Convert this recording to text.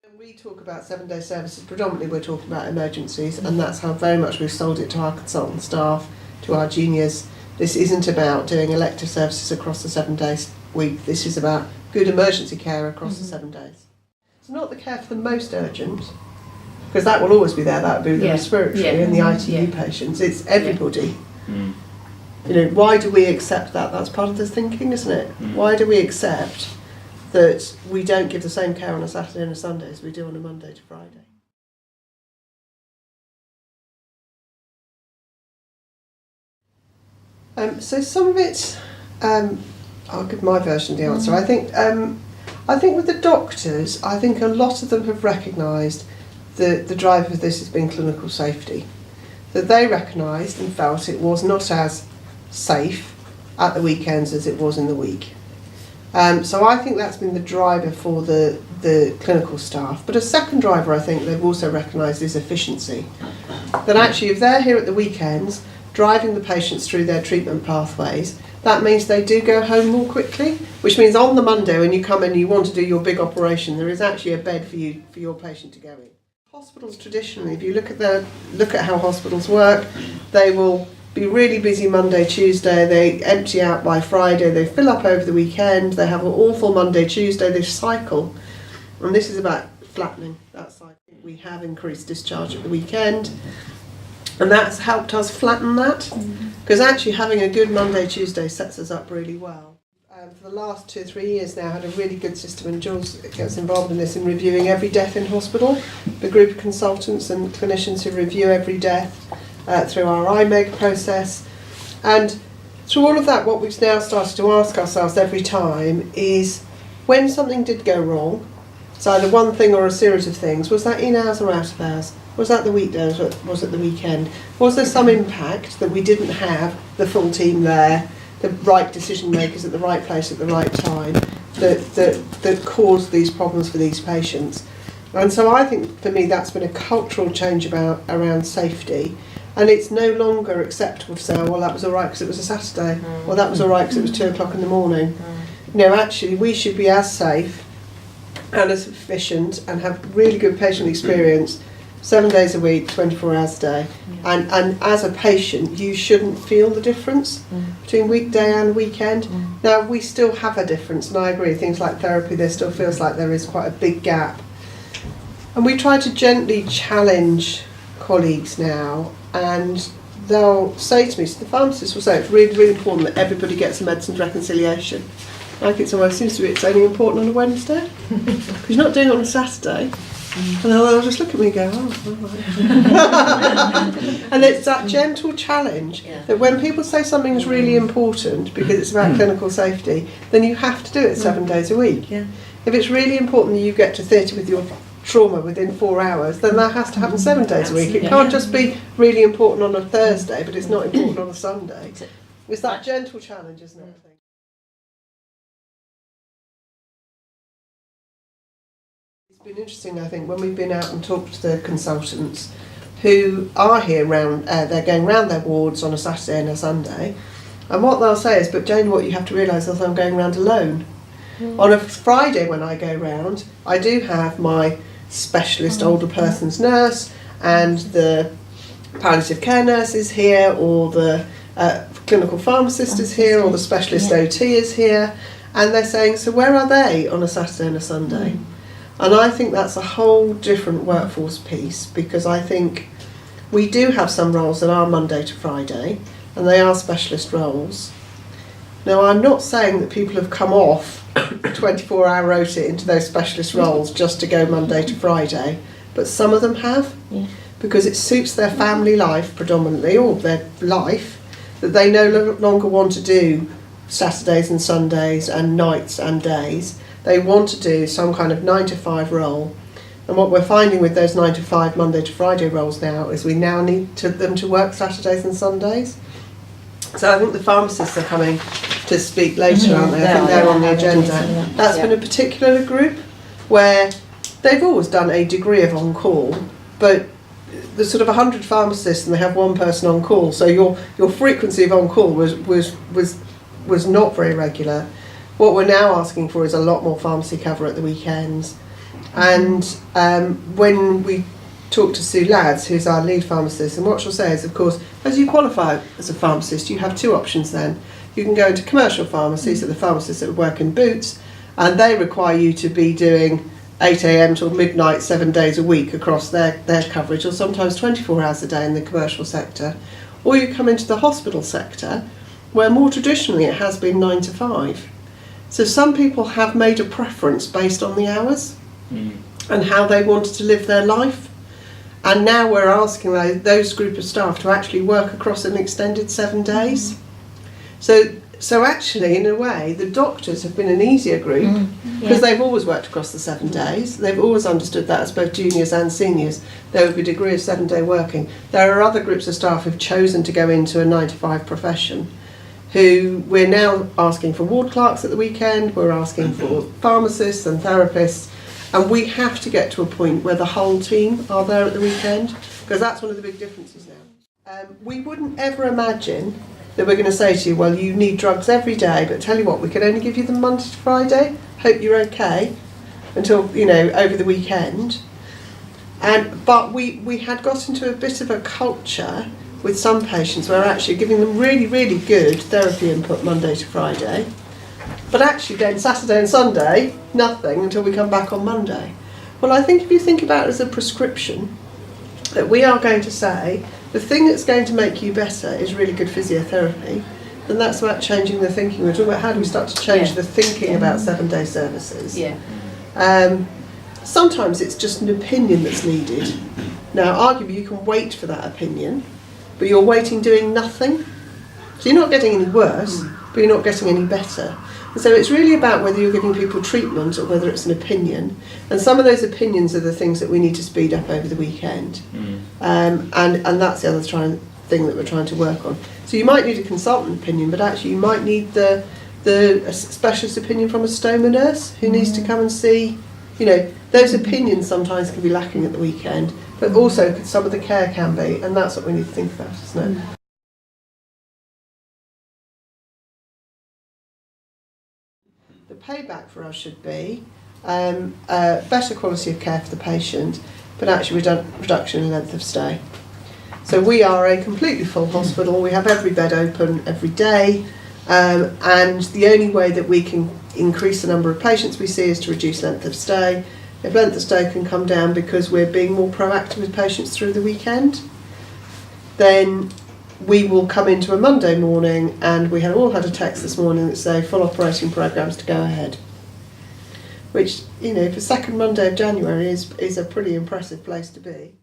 When we talk about 7-day services, predominantly we're talking about emergencies, and that's how very much we've sold it to our consultant staff, to our juniors. This isn't about doing elective services across the 7 days week. This is about good emergency care across the 7 days. It's not the care for the most urgent, because that will always be there. That would be the respiratory and the ITU patients. It's everybody. You know, why do we accept that? That's part of the thinking, isn't it? Why do we accept that we don't give the same care on a Saturday and a Sunday as we do on a Monday to Friday? So some of it, I'll give my version of the answer. I think with the doctors, I think a lot of them have recognised that the driver of this has been clinical safety. That they recognised and felt it was not as safe at the weekends as it was in the week. So I think that's been the driver for the clinical staff. But a second driver I think they've also recognised is efficiency. That actually if they're here at the weekends, driving the patients through their treatment pathways, that means they do go home more quickly, which means on the Monday when you come in and you want to do your big operation, there is actually a bed for your patient to go in. Hospitals traditionally, if you look at how hospitals work, they will be really busy Monday, Tuesday, they empty out by Friday, they fill up over the weekend, they have an awful Monday, Tuesday, this cycle. And this is about flattening that cycle. We have increased discharge at the weekend, and that's helped us flatten that, because actually having a good Monday, Tuesday sets us up really well. For the last 2 or 3 years now, had a really good system, and Jules gets involved in this, in reviewing every death in hospital. The group of consultants and clinicians who review every death through our IMEG process. And through all of that, what we've now started to ask ourselves every time is, when something did go wrong, so either one thing or a series of things, was that in hours or out of hours? Was that the weekdays or was it the weekend? Was there some impact that we didn't have the full team there, the right decision makers at the right place at the right time, that caused these problems for these patients? And so I think for me that's been a cultural change around safety, and it's no longer acceptable to say, oh, well, that was all right because it was a Saturday, or that was all right because it was 2 o'clock in the morning. No, actually we should be as safe and as efficient and have really good patient experience 7 days a week, 24 hours a day. And as a patient, you shouldn't feel the difference between weekday and weekend. Now, we still have a difference, and I agree, things like therapy, there still feels like there is quite a big gap. And we try to gently challenge colleagues now, and they'll say to me, so the pharmacist will say, it's really, really important that everybody gets a medicines reconciliation. Like it almost seems to be it's only important on a Wednesday, because you're not doing it on a Saturday. And they'll just look at me and go, oh, all right. And it's that gentle challenge that when people say something's really important because it's about clinical safety, then you have to do it 7 days a week. If it's really important that you get to theatre with your trauma within 4 hours, then that has to happen 7 days a week. It can't just be really important on a Thursday, but it's not important on a Sunday. It's that gentle challenge, isn't it? I think. It's been interesting, I think, when we've been out and talked to the consultants who are here they're going round their wards on a Saturday and a Sunday, and what they'll say is, but Jane, what you have to realise is I'm going round alone. On a Friday when I go round, I do have my specialist older person's nurse and the palliative care nurse is here, or the clinical pharmacist is here, or the specialist OT is here, and they're saying, so where are they on a Saturday and a Sunday? And I think that's a whole different workforce piece, because I think we do have some roles that are Monday to Friday, and they are specialist roles. Now, I'm not saying that people have come off 24-hour rota into those specialist roles just to go Monday to Friday, but some of them have, because it suits their family life predominantly, or their life, that they no longer want to do Saturdays and Sundays and nights and days. They want to do some kind of 9 to 5 role. And what we're finding with those 9 to 5 Monday to Friday roles now is we now need them to work Saturdays and Sundays. So I think the pharmacists are coming to speak later, aren't they? I think they're on the agenda. That's been a particular group where they've always done a degree of on-call, but there's sort of 100 pharmacists and they have one person on call. So your frequency of on-call was not very regular. What we're now asking for is a lot more pharmacy cover at the weekends, And when we talk to Sue Lads, who's our lead pharmacist, and what she'll say is, of course, as you qualify as a pharmacist, you have two options then. You can go into commercial pharmacy, so the pharmacists that work in boots, and they require you to be doing 8 a.m. till midnight, 7 days a week across their coverage, or sometimes 24 hours a day in the commercial sector. Or you come into the hospital sector, where more traditionally it has been 9 to 5. So some people have made a preference based on the hours and how they wanted to live their life. And now we're asking those group of staff to actually work across an extended 7 days. So actually, in a way, the doctors have been an easier group because they've always worked across the 7 days. They've always understood that as both juniors and seniors, there would be a degree of 7-day working. There are other groups of staff who've chosen to go into a 9 to 5 profession, who we're now asking for ward clerks at the weekend, we're asking for pharmacists and therapists, and we have to get to a point where the whole team are there at the weekend, because that's one of the big differences now. We wouldn't ever imagine that we're going to say to you, well, you need drugs every day, but tell you what, we can only give you them Monday to Friday, hope you're okay, until, over the weekend. But we had got into a bit of a culture with some patients where actually giving them really, really good therapy input Monday to Friday, but actually then Saturday and Sunday, nothing until we come back on Monday. Well, I think if you think about it as a prescription, that we are going to say, the thing that's going to make you better is really good physiotherapy, then that's about changing the thinking. We're talking about how do we start to change the thinking about 7-day services. Sometimes it's just an opinion that's needed. Now, arguably you can wait for that opinion, but you're waiting doing nothing. So you're not getting any worse, but you're not getting any better. And so it's really about whether you're giving people treatment or whether it's an opinion. And some of those opinions are the things that we need to speed up over the weekend. And that's the other thing that we're trying to work on. So you might need a consultant opinion, but actually you might need the specialist opinion from a stoma nurse who needs to come and see. Those opinions sometimes can be lacking at the weekend, but also some of the care can be, and that's what we need to think about, isn't it? The payback for us should be better quality of care for the patient, but actually reduction in length of stay. So we are a completely full hospital. We have every bed open every day, and the only way that we can increase the number of patients we see is to reduce length of stay. If length of stay can come down because we're being more proactive with patients through the weekend, then we will come into a Monday morning, and we all had a text this morning that say full operating programmes to go ahead, which, for second Monday of January is a pretty impressive place to be.